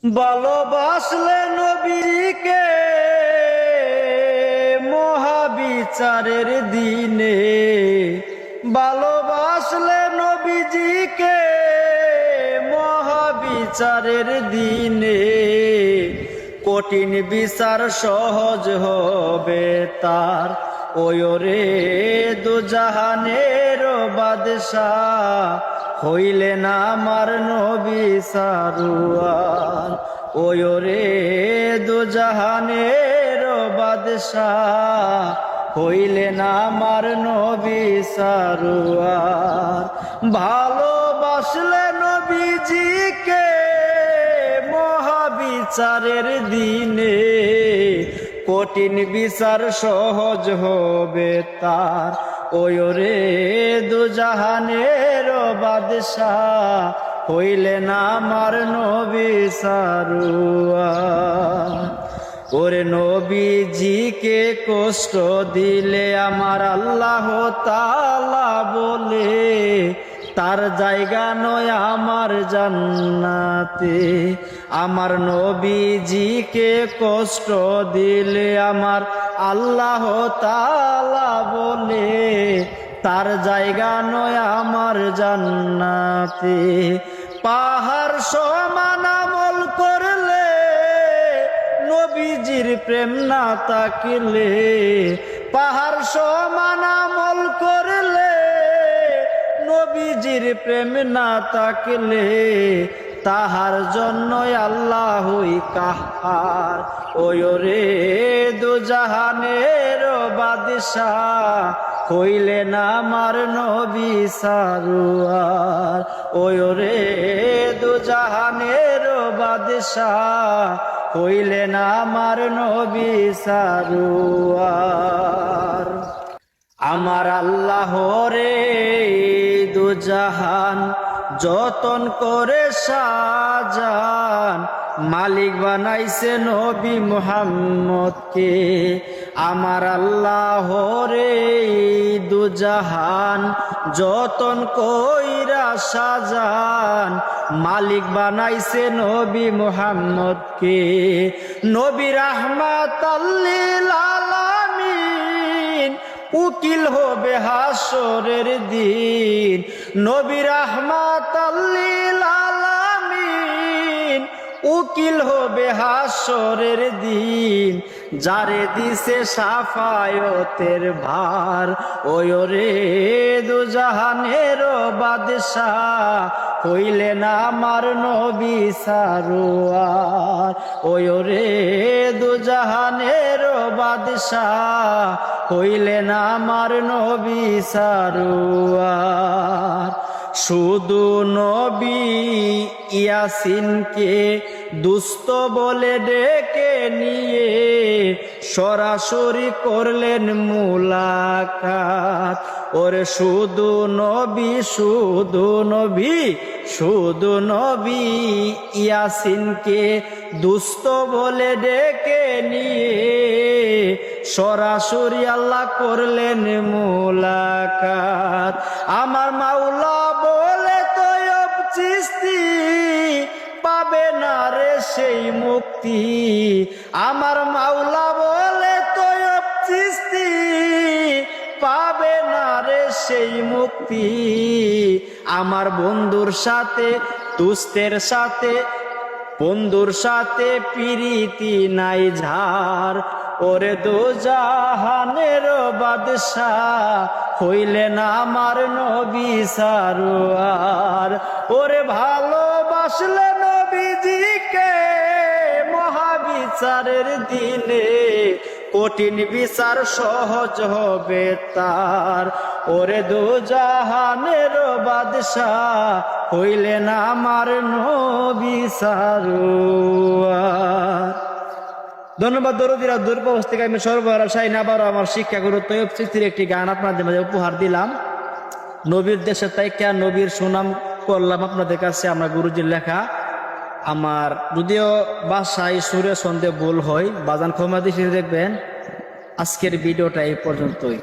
ভালোবাসলে নবীকে মহাবিচারের দিনে, ভালোবাসলে নবীজিকে মহাবিচারের দিনে, কঠিন বিচার সহজ হবে তার। ওরে দুজাহানের বাদশাহ হইলেন আমার নবী সারুয়ার। ওরে দুজাহানের বাদশাহ হইলেন আমার নবী সারুয়ার। ভালোবাসলে নবীজিকে মহাবিচারের দিনে, কঠিন বিচার সহজ হবে তার। ওরে দুজাহানের বাদশাহ হইলেন আমার নবী সারুয়ার। ওরে নবীজিকে কষ্ট দিলে আমার আল্লাহ তাআলা বলে, তার জায়গা নয় আমার জান্নাতে। আমার নবীজিকে কষ্ট দিলে আমার আল্লাহ তাআলা বলে, তার জায়গা নয় আমার জান্নাতে। পাহাড় সমান আমল করলে নবীজির প্রেম না তাকিলে, পাহাড় সমান আমল করলে নবীজির প্রেম না তাকলে, তাহার জন্যই আল্লাহই কাহার। ওরে দুজাহানের বাদশাহ হইলেন আমার নবী সারুয়ার। ওরে দুজাহানের বাদশাহ হইলেন আমার নবী সারুয়ার। আমার আল্লাহ রে দুজাহান যতন করে সাজান, মালিক বানাইছে নবী মুহাম্মদকে। আমার আল্লাহ রে দুজাহান যতন কইরা সাজান, মালিক বানাইছে নবী মুহাম্মদকে। নবী রাহমাতাল লিল আলামিন উকিল হবে হাসরের দিন। নবী রাহমাতাল লিল আলামিন উকিল হবে হাসরের দিন। যারে দিছে সাফায়তের ভার, ওরে দুজাহানের বাদশাহ হইলেন আমার নবী সারুয়ার। ওরে দুজাহানের বাদশাহ হইলেন আমার নবী সারুয়ার। শুধু নবী ইয়াসিনকে দুস্থ বলে ডেকে নিয়ে সরাসরি করলেন মুলাকাত। ওরে শুধু নবী শুধু নবী শুধু নবী ইয়াসিনকে দুস্থ বলে ডেকে নিয়ে সরাসরি আল্লাহ করলেন মুলাকাত। আমার মাওলা বলে তয়ব চিস্তি পাবে না রে সেই মুক্তি। আমার মাওলা বলে তয়ব চিস্তি পাবে না রে সেই মুক্তি। আমার বন্ধুর সাথে দুস্থের সাথে বন্ধুর সাথে প্রীতি নাই ঝার। ওরে দুজাহানের বাদশাহ হইলেন আমার নবী সারুয়ার। ওরে ভালোবাসলে নবীজিকে মহাবিচারের দিনে, কঠিন বিচার সহজ হবে তার। ওরে দুজাহানের বাদশাহ হইলেন আমার নবী সারুয়ার। ধন্যবাদ দরদিরা। দুর্বস্থ থেকে আমি সর্বহারা শাহিন আবারও আমার শিক্ষা গুরু তৈয়ব চিস্তির একটি গান আপনাদের মাঝে উপহার দিলাম। নবীর দেশে তাইকা নবীর সুনাম করলাম আপনাদের কাছে। আমার গুরুজির লেখা। আমার যদিও বাসায় সুরে সন্দেহ ভুল হয়, বাজান ক্ষমা দৃষ্টিতে দেখবেন। আজকের ভিডিওটা এই পর্যন্তই।